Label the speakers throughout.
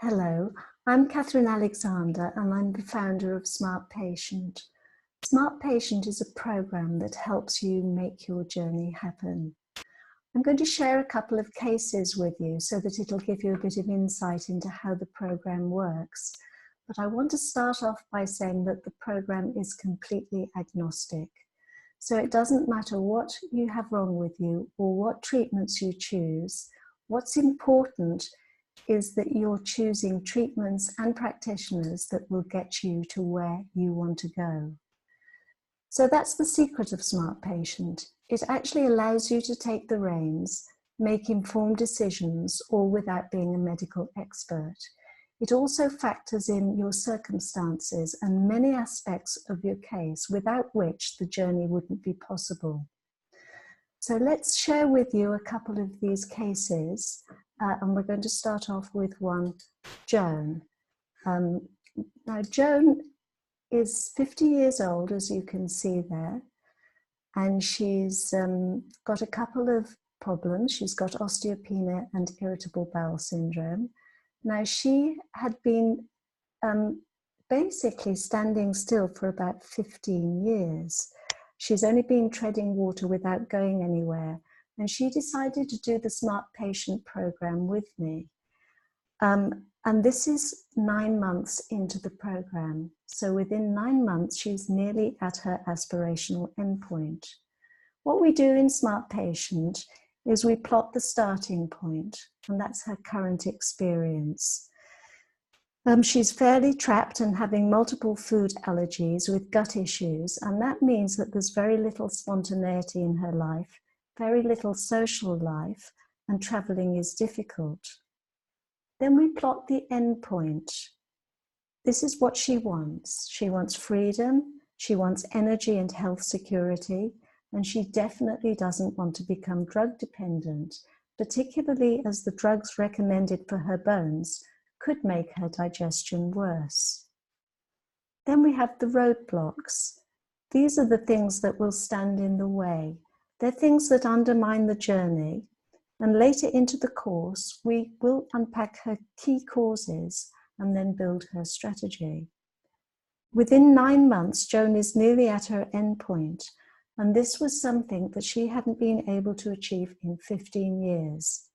Speaker 1: Hello, I'm Catherine Alexander and I'm the founder of Smart Patient. Smart Patient is a program that helps you make your journey happen. I'm going to share a couple of cases with you so that it'll give you a bit of insight into how the program works. But I want to start off by saying that the program is completely agnostic. So it doesn't matter what you have wrong with you or what treatments you choose. What's important is that you're choosing treatments and practitioners that will get you to where you want to go. So that's the secret of Smart Patient. It actually allows you to take the reins, make informed decisions, all without being a medical expert. It also factors in your circumstances and many aspects of your case, without which the journey wouldn't be possible. So let's share with you a couple of these cases, and we're going to start off with one, Joan. Now, Joan is 50 years old, as you can see there, and she's got a couple of problems. She's got osteopenia and irritable bowel syndrome. Now, she had been basically standing still for about 15 years. She's only been treading water without going anywhere, and she decided to do the Smart Patient program with me. And this is 9 months into the program. So within 9 months, she's nearly at her aspirational endpoint. What we do in Smart Patient is we plot the starting point, and that's her current experience. She's fairly trapped and having multiple food allergies with gut issues, and that means that there's very little spontaneity in her life, very little social life, and traveling is difficult. Then we plot the end point. This is what she wants. She wants freedom, she wants energy and health security, and she definitely doesn't want to become drug dependent, particularly as the drugs recommended for her bones could make her digestion worse. Then we have the roadblocks. These are the things that will stand in the way. They're things that undermine the journey. And later into the course, we will unpack her key causes and then build her strategy. Within 9 months, Joan is nearly at her endpoint, and this was something that she hadn't been able to achieve in 15 years.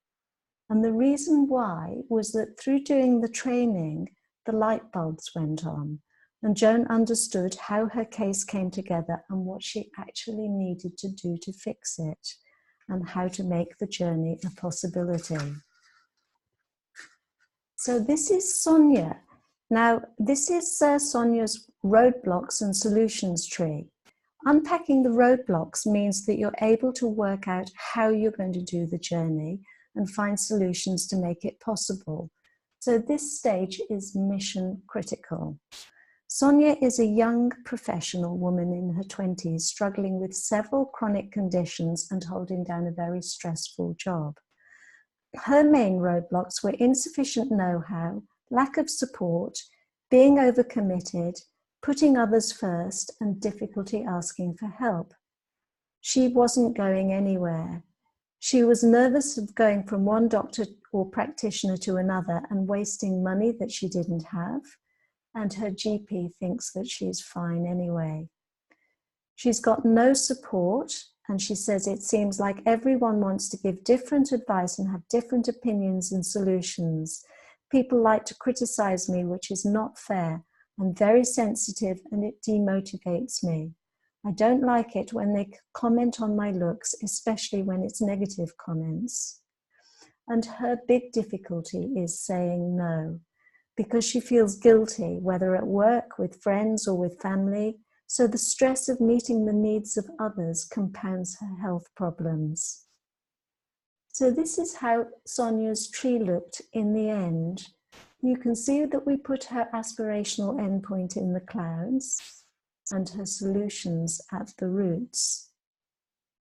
Speaker 1: And the reason why was that through doing the training, the light bulbs went on, and Joan understood how her case came together and what she actually needed to do to fix it, and how to make the journey a possibility. So this is Sonia. Now, this is Sonia's roadblocks and solutions tree. Unpacking the roadblocks means that you're able to work out how you're going to do the journey and find solutions to make it possible. So this stage is mission critical. Sonia is a young professional woman in her 20s, struggling with several chronic conditions and holding down a very stressful job. Her main roadblocks were insufficient know-how, lack of support, being overcommitted, putting others first, and difficulty asking for help. She wasn't going anywhere. She was nervous of going from one doctor or practitioner to another and wasting money that she didn't have, and her GP thinks that she's fine anyway. She's got no support, and she says it seems like everyone wants to give different advice and have different opinions and solutions. People like to criticize me, which is not fair. I'm very sensitive and it demotivates me. I don't like it when they comment on my looks, especially when it's negative comments. And her big difficulty is saying no, because she feels guilty, whether at work, with friends, or with family. So the stress of meeting the needs of others compounds her health problems. So this is how Sonia's tree looked in the end. You can see that we put her aspirational endpoint in the clouds and her solutions at the roots.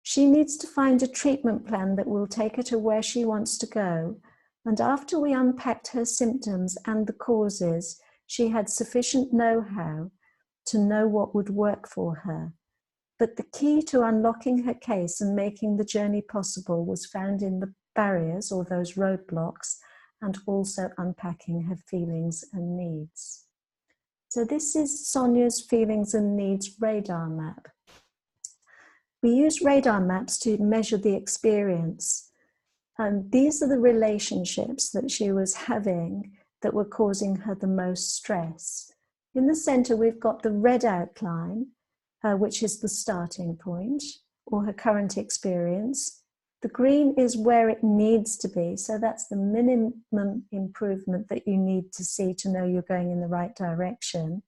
Speaker 1: She needs to find a treatment plan that will take her to where she wants to go. And after we unpacked her symptoms and the causes, she had sufficient know-how to know what would work for her. But the key to unlocking her case and making the journey possible was found in the barriers, or those roadblocks, and also unpacking her feelings and needs. So this is Sonia's feelings and needs radar map. We use radar maps to measure the experience. And these are the relationships that she was having that were causing her the most stress. In the center, we've got the red outline, which is the starting point, or her current experience. The green is where it needs to be, so that's the minimum improvement that you need to see to know you're going in the right direction.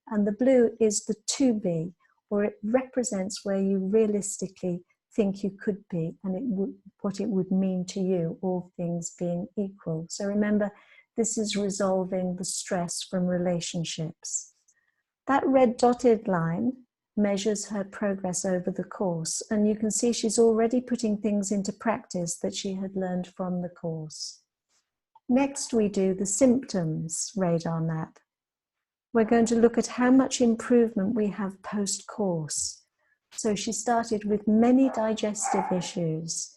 Speaker 1: And the blue is the to be, or it represents where you realistically think you could be and what it would mean to you, all things being equal. So remember, this is resolving the stress from relationships. That red dotted line measures her progress over the course, and you can see she's already putting things into practice that she had learned from the course. Next, we do the symptoms radar map. We're going to look at how much improvement we have post-course. So she started with many digestive issues,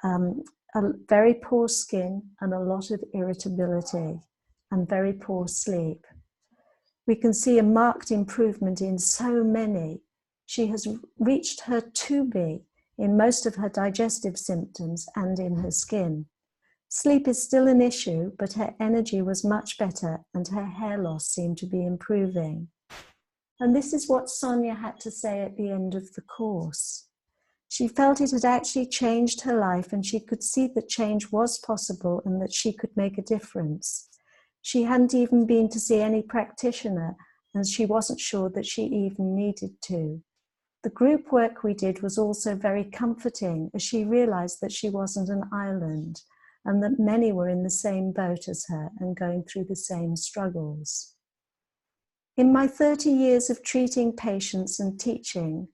Speaker 1: a very poor skin and a lot of irritability and very poor sleep. We can see a marked improvement in so many. She has reached her to be in most of her digestive symptoms and in her skin. Sleep is still an issue, but her energy was much better and her hair loss seemed to be improving. And this is what Sonia had to say at the end of the course. She felt it had actually changed her life, and she could see that change was possible and that she could make a difference. She hadn't even been to see any practitioner, and she wasn't sure that she even needed to. The group work we did was also very comforting, as she realized that she wasn't an island and that many were in the same boat as her and going through the same struggles. In my 30 years of treating patients and teaching,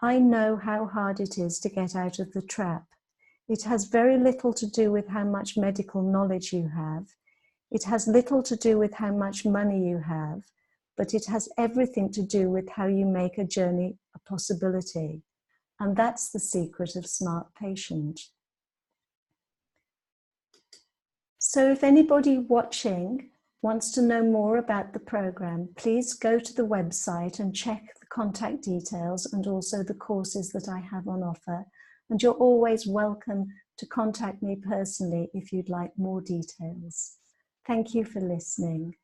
Speaker 1: I know how hard it is to get out of the trap. It has very little to do with how much medical knowledge you have. It has little to do with how much money you have, but it has everything to do with how you make a journey a possibility. And that's the secret of Smart Patient. So if anybody watching wants to know more about the program, please go to the website and check the contact details and also the courses that I have on offer. And you're always welcome to contact me personally if you'd like more details. Thank you for listening.